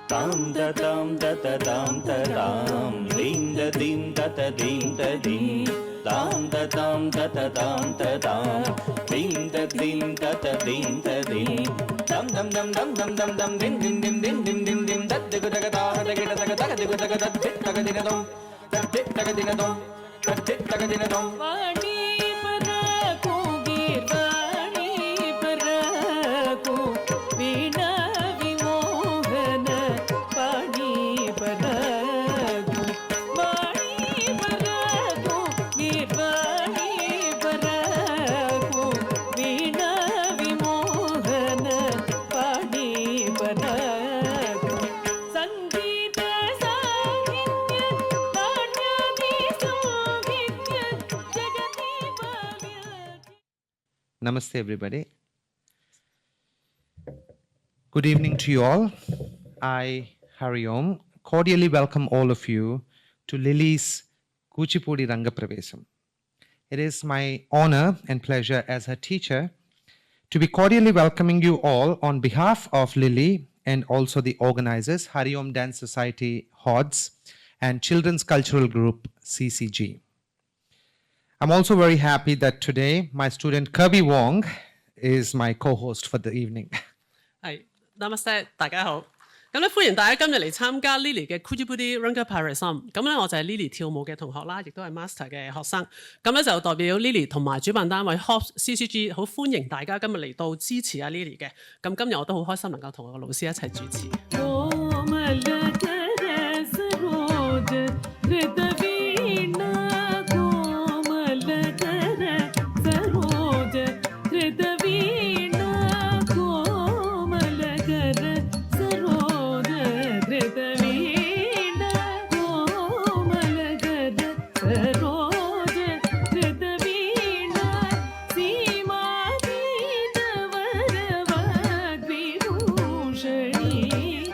tam da tam da da tam da tam dim da dim da da dim da dim tam da tam da da tam da tam dim da dim da da dim da dim dam dam dam dam dam dam dam dim dim dim dim dim dim dim da da da da da da da da da da da da da da da dom da da da dom da da da dom वाणी परको गीर्वाणी परको वीणा विमोहन वाणी परको वाणी परको गीर्वाणी परको वीणा विमोहन वाणी परको संगीत साहित्य नाट्यादि संगीत्य जगति भव्य. Namaste, everybody. Good evening to you all. I, Hari Om, cordially welcome all of you to Lily's Kuchipudi Rangapravesam. It is my honor and pleasure as her teacher to be cordially welcoming you all on behalf of Lily and also the organizers, Hari Om Dance Society, HODS, and Children's Cultural Group, CCG. I'm also very happy that today my student Kirby Wong is my co-host for the evening. 係 ，Namaste， 大家好。咁咧，歡迎大家今日嚟參加 Lily 嘅 Kuchipudi Rangapravesam。咁咧，我就係 Lily 跳舞嘅同學啦，亦都係 Master 嘅學生。咁咧就代表 Lily 同埋主辦單位 HOPS CCG 好歡迎大家今日嚟到支持阿 Lily 嘅。咁今日我都好開心能夠同我個老師一齊主持。 कोमलकर Saroj धृतवीणा कोमलकर Saroj धृतवीणा कोमलकर Saroj धृतवीणा कोमलकर Saroj धृतवीणा सीमातीत वरवाग्विभूषणी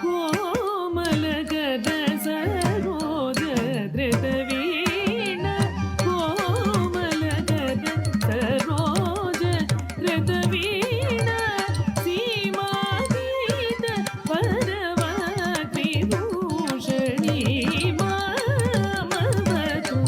कोमलकर Saroj धृतवीणा कोमलकर Saroj धृतवीणा सीमातीत वरवाग्विभूषणी मामवतु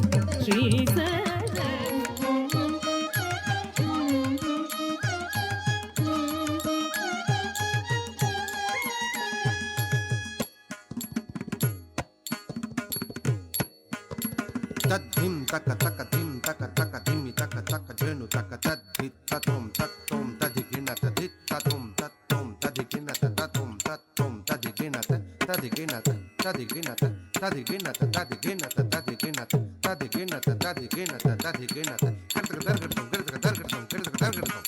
Tadim taka taka dim taka taka dimi taka taka jenu taka tadit tatum tatum tadigina tadit tatum tatum tadigina tatum tatum tadigina tadigina tadigina tadigina tadigina tadigina tadigina tadigina tadigina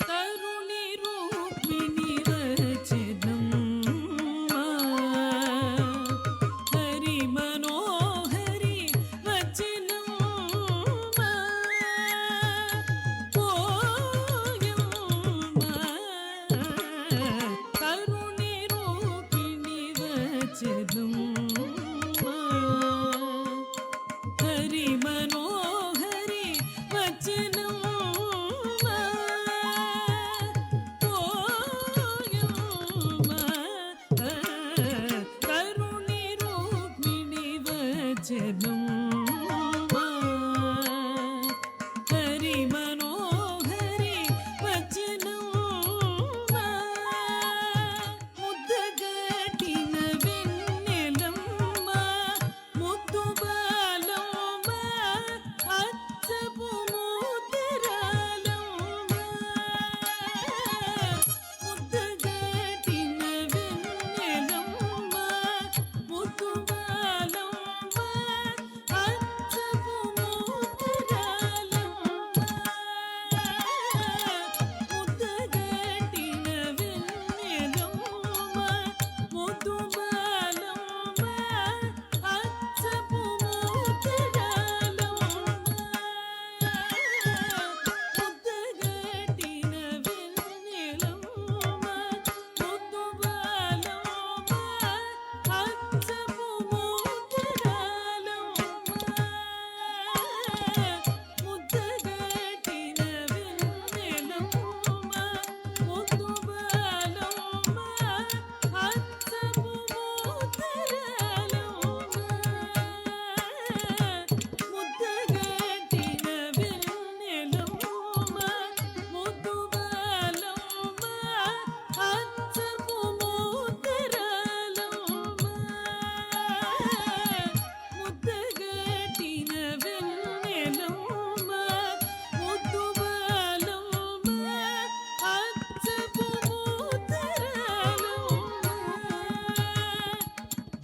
तरुणी रूपिणी रचितं हरि मनोहरि वचनं तरुणी रूपिणी वचनं हरि मनोहरि वचनं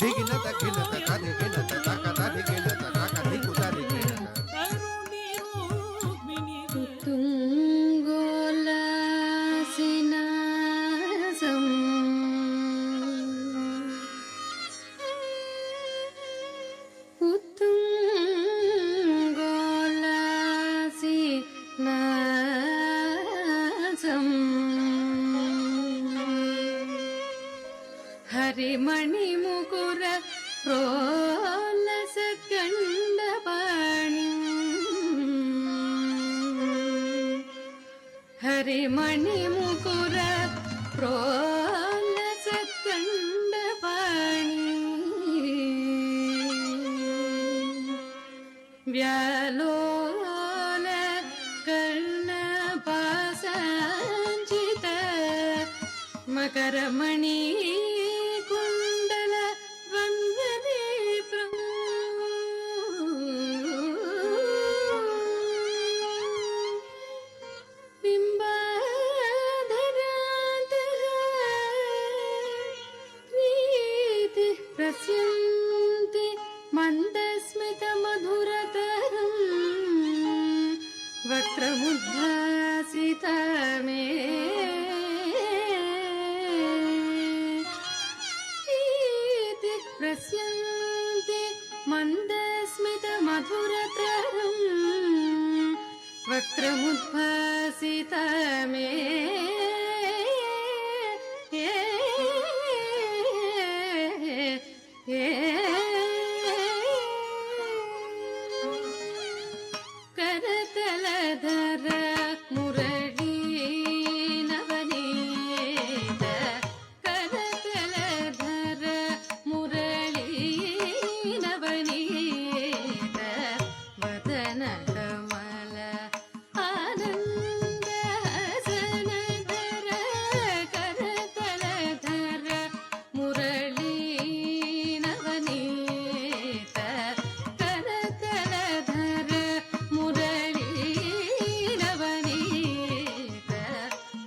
దిగిన తగిన తదిగిన తక తదిగిన తక దిగు తదిగిన తరుణి రూపిణి తుంగోలాసినాసం ఉత్తుంగోలాసినాసం హరిమణి ముకుర ప్రోలస కండపాణి హరిమణి ముకుర ప్రోలస కండపాణి వ్యాలోల కర్ణపాసాంచిత మకరమణి కుండల వందనీప్రం బింబాధరాంతః ప్రీతి ప్రస్యంతి మందస్మిత మధురతరం వక్రముద్భాసిత మే ప్రీతి ప్రస్యంతి మందస్మిత మధురతరం వక్రముద్భాసిత మే కరతలధర మురళీ నవనీత కరతలధర మురళీ నవనీత వదన కమల ఆనంద హసనధర కరతలధర మురళీ నవనీత కరతలధర మురళీ నవనీత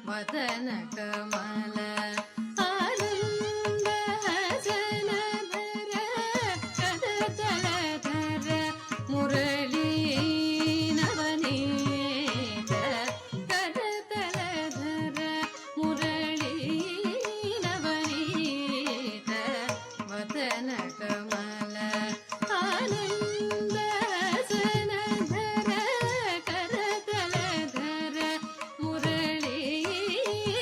వదన కమల ఆనంద హసనధర కరతలధర మురళీ నవనీత కరతలధర మురళీ నవనీత వదన కమల ఆనంద హసనధర కరతలధర మురళీ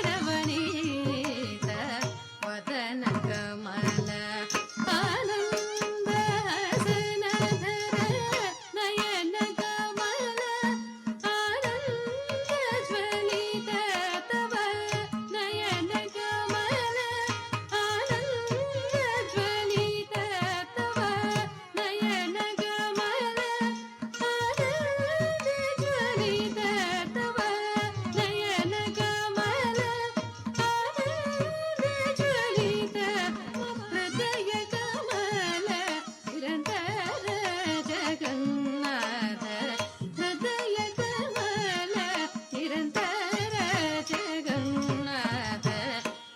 నవనీత వదన కమల ఆనంద హసనధర నయన కమల ఆనంద జ్వలిత తవ నయన కమల ఆనంద జ్వలిత తవ నయన కమల ఆనంద జ్వలిత తవ నయన కమల ఆనంద జ్వలిత హృదయ కమల నిరంతర జగన్నాథ హృదయ కమల నిరంతర జగన్నాథ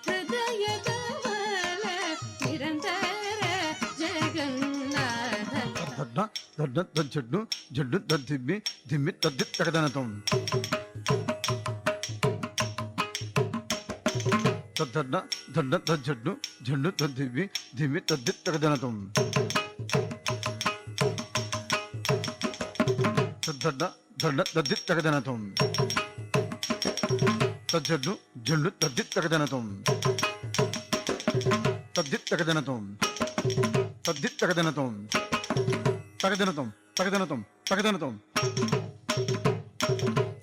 హృదయ కమల నిరంతర జగన్నాథ దడ్డ దడ్డు జడ్డు దద్దిమ్మి దిమ్మి తద్ది తగదనతం దడ్డ దడ్డ దడ్డు జడ్డు దద్దిమ్మి దిమ్మి తద్ది తగదనతం దడ్డ దడ్డ దద్ది తగదనతం తజ్జడ్డు జడ్డు తద్ది తగదనతం తద్ది తగదనతం తద్ది తగదనతం తగదనతం తగదనతం తగదనతం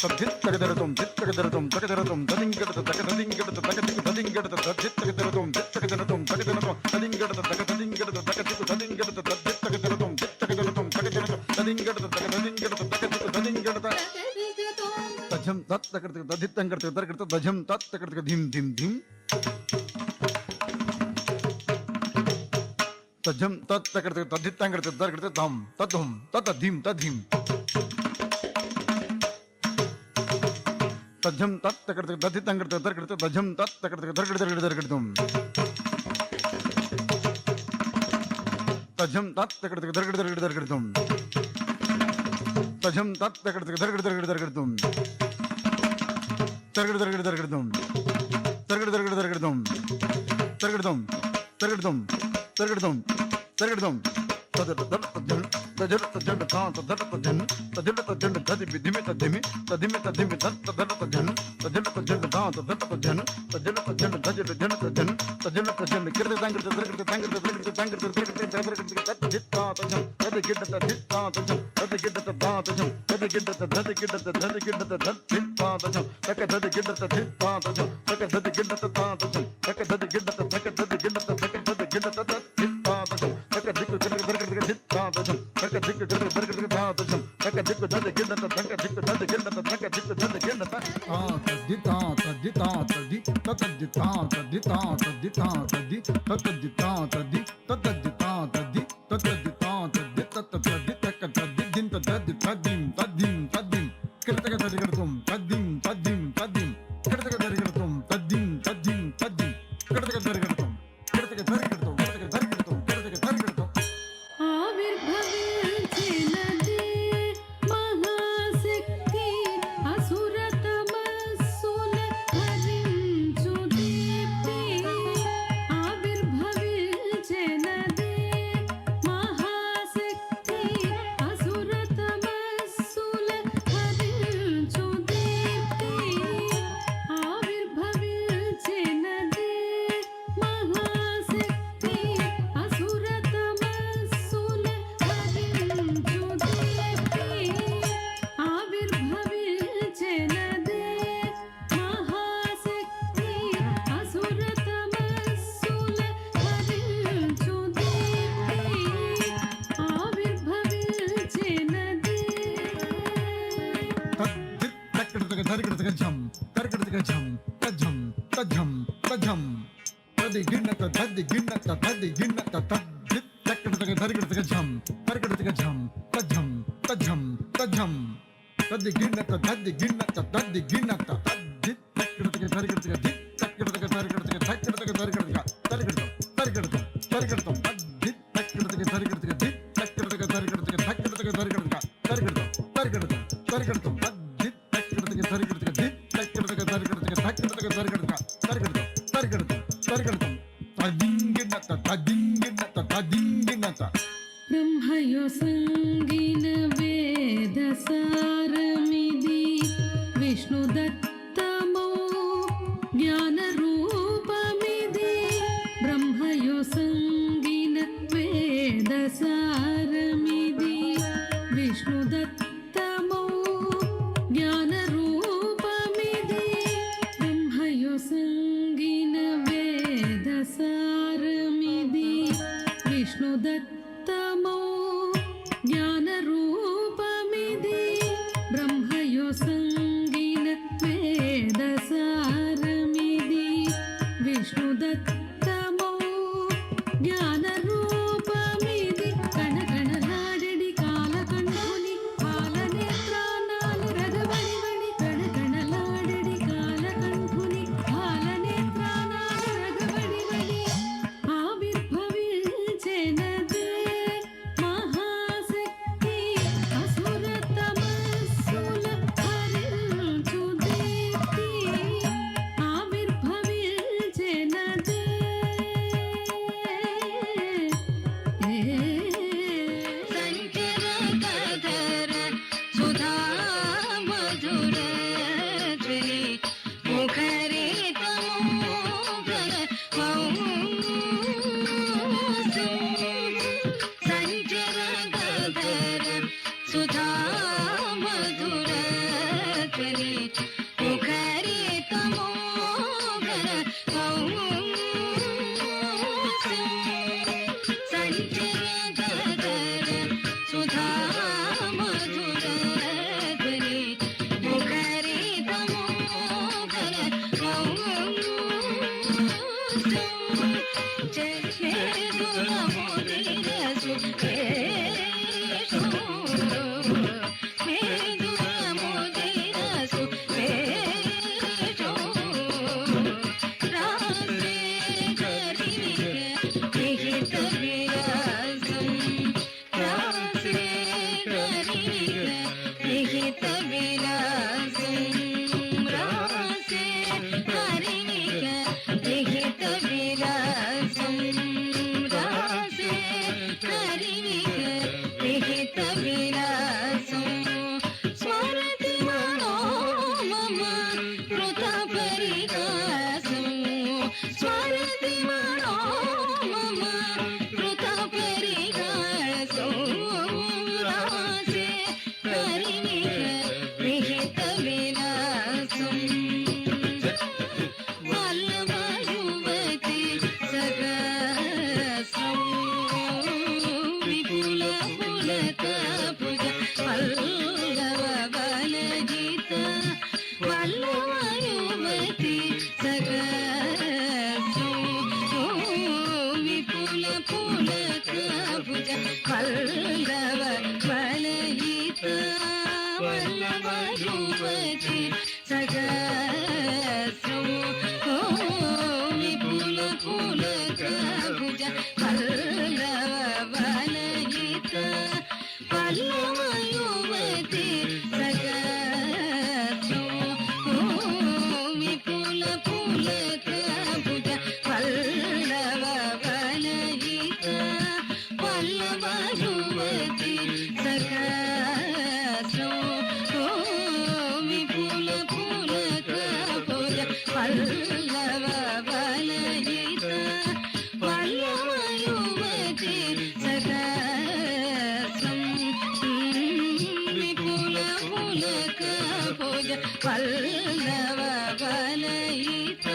తద్దిత్ తగదనతం దిత్ తగదనతం తగదనతం తదింగడత తగదదింగడత తగదికు తదింగడత తద్దిత్ తగదనతం దిత్ తగదనతం తగదనతం తదింగడత తగదదింగడత తగదికు తదింగడత తద్దిత్ తగదనతం దిత్ తగదనతం తగదనతం తదింగడత తగదదింగడత తగదికు తదింగడత తజం తత్ తగడత తదిత్తంగడత తగడత తజం తత్ తగడత ధిం ధిం ధిం తజం తత్ తగడత తదిత్తంగడత తగడత ధం తద్ధం తతధిం తధిం తజం తత్ తగడత తదిత్తంగడత తగడత తజం తత్ తగడత తగడత తగడత తజం తత్ తగడతగ దరగడ దరగడ దరగడతం తజం తత్ తగడతగ దరగడ దరగడ దరగడతం దరగడ దరగడ దరగడతం దరగడ దరగడ దరగడతం దరగడతం దరగడతం దరగడతం దరగడతం ఆవిర్భవించినది మహాశక్తి అసురతమస్సుల హరించు దీప్తి ఆవిర్భవించినది మహాశక్తి అసురతమస్సుల హరించు దీప్తి ఆవిర్భవించినది మహాశక్తి అసురతమస్సుల హరించు దీప్తి ఆవిర్భవించినది మహాశక్తి అసురతమస్సుల హరించు దీప్తి ఆవిర్భవించినది బ్రహ్మయో సంగిన వేదసారమిది విష్ణుదత్తమో జ్ఞానరూపమిది బ్రహ్మయో సంగిన వేదసారమిది విష్ణుదత్తమో జ్ఞానరూపమిది బ్రహ్మయో సంగిన పులక భుజ పల్లవ వనయిత పల్లవ యువతి సహస్రం ఓ విపుల పులక భుజ పల్లవ వనయిత పల్లవ యువతి సహస్రం విపుల పులక భుజ పల్లవ వనయిత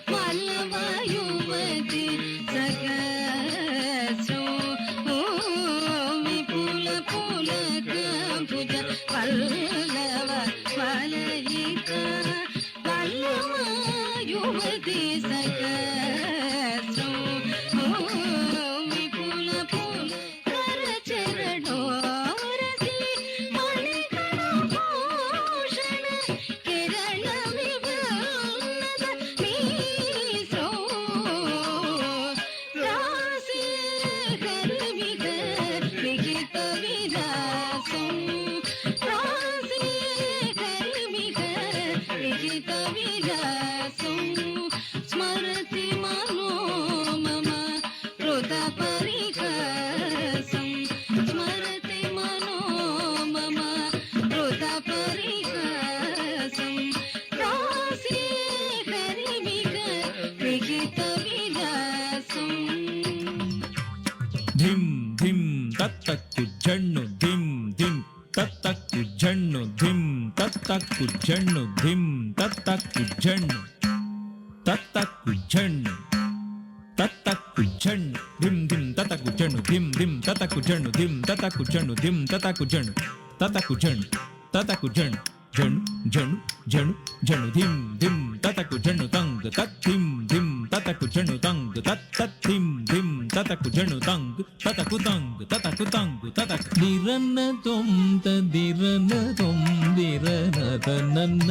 పల్లవ యువతి సహస్రం ఓ విపుల పులక భుజ పల్లవ వనయిత పల్లవ యువతి సహస్రం ఓ విపుల పులక చరణోరసి మణికణ భూషణ కిరణ విభన్నత మీసో రాసి గర్విక విహిత విలాసం రాసి గర్విక విహిత విలాసం స్మరతి మనో మమ హృద పరిహాసం స్మరతి మనో మమ హృద పరిహాసం రాసి గర్విక విహిత విలాసం ధిం ధిం తత్తక్కు జన్ను ధిం ధిం తత్తక్కు జన్ను ధిం తత్తక్కు జన్ను ధిం తత్తక్కు జన్ను తత్తక్కు జన్ను తత్తక్కు జన్ను ధిం ధిం తత్తక్కు జన్ను ధిం ధిం తత్తక్కు జన్ను ధిం తత్తక్కు జన్ను ధిం తత్తక్కు జన్ను తత్తక్కు జన్ను తత్తక్కు జన్ను జన్ను జన్ను జన్ను జన్ను ధిం ధిం తత్తక్కు జన్ను తంగ్ తత్ ధిం ధిం తత్తక్కు జన్ను తంగ్ తత్ తత్ ధిం ధిం తత్తక్కు జన్ను తంగ్ తతకు తంగ్ తతకు తంగ్ తతక్ దిరన్న తొం తదిరన్న తొం దిరన తనన్న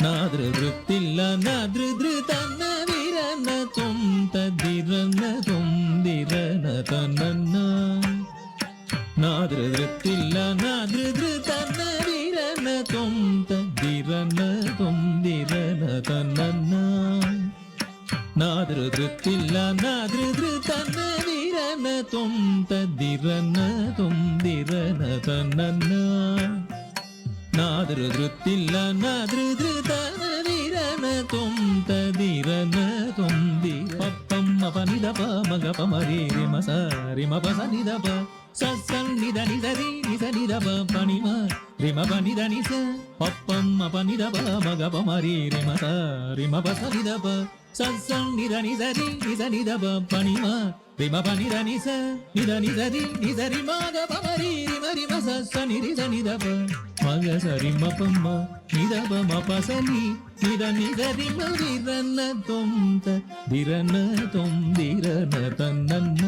నాదృతిల్ల నాదృతన్న దిరన్న తొం తదిరన్న తొం దిరన తనన్న నాదృతిల్ల నాదృతన్న దిరన తొం తదిరన తొం దిరన తనన్న నాదృతిల్ల నాదృతన్న దిరన తొం తదిరన తొం దిరన తనన్న నాదృతిల్ల నాదృతన దిరన తొం తదిరన తొం దిర పప్పమ్మ పనిదప మగప మరి రిమ సరి మప సనిదప సస్సల్ నిద నిదరి నిద నిదప పనిమ రిమ పనిద నిస పప్పమ్మ పనిదప మగప మరి రిమ సరి మప సనిదప సస్సల్ నిద నిదరి నిద నిదప పనిమ రిమ పనిద నిస నిద నిదరి నిదరి మగప మరి రిమ రిమ సస్స నిరిద నిదప మగ సరి మపమ్మ నిదప మప సని నిద నిదరి మరిరన్న తొం దిరన తొం దిరన తన్నన్న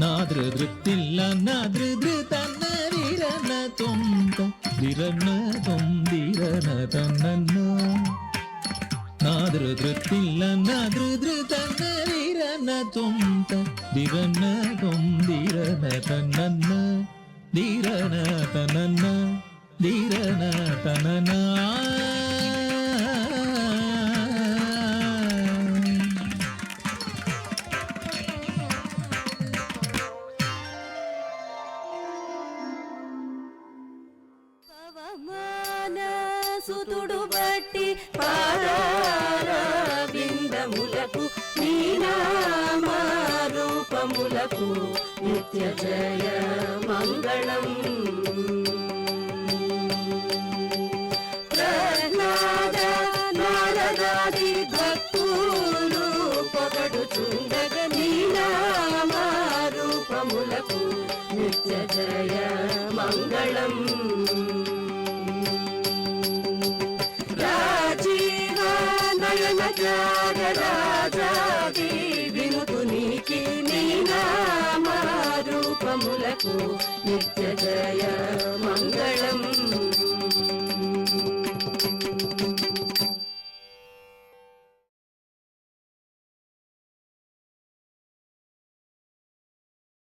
నాదృతిల్ల నాదృతన్న దిరన తొం దిరన తొం దిరన తన్నన్న నాదృతిల్ల నాదృతన్న దిరన తొం దిరన తొం దిరన తన్నన్న దిరన తనన్న దిరన తనన పవమాన సుతుడు బట్టి పాదార బిందములకు నీనామ రూపములకు నిత్య జయ మంగళం ప్రహ్లాద నారదాది భక్తులు పొగడుచుండగ నీనామ రూపములకు నిత్య జయ మంగళం రాజీవ నయన త్యాగరాజాది వినుతునికి నీ నామ రూపములకు నిత్య జయ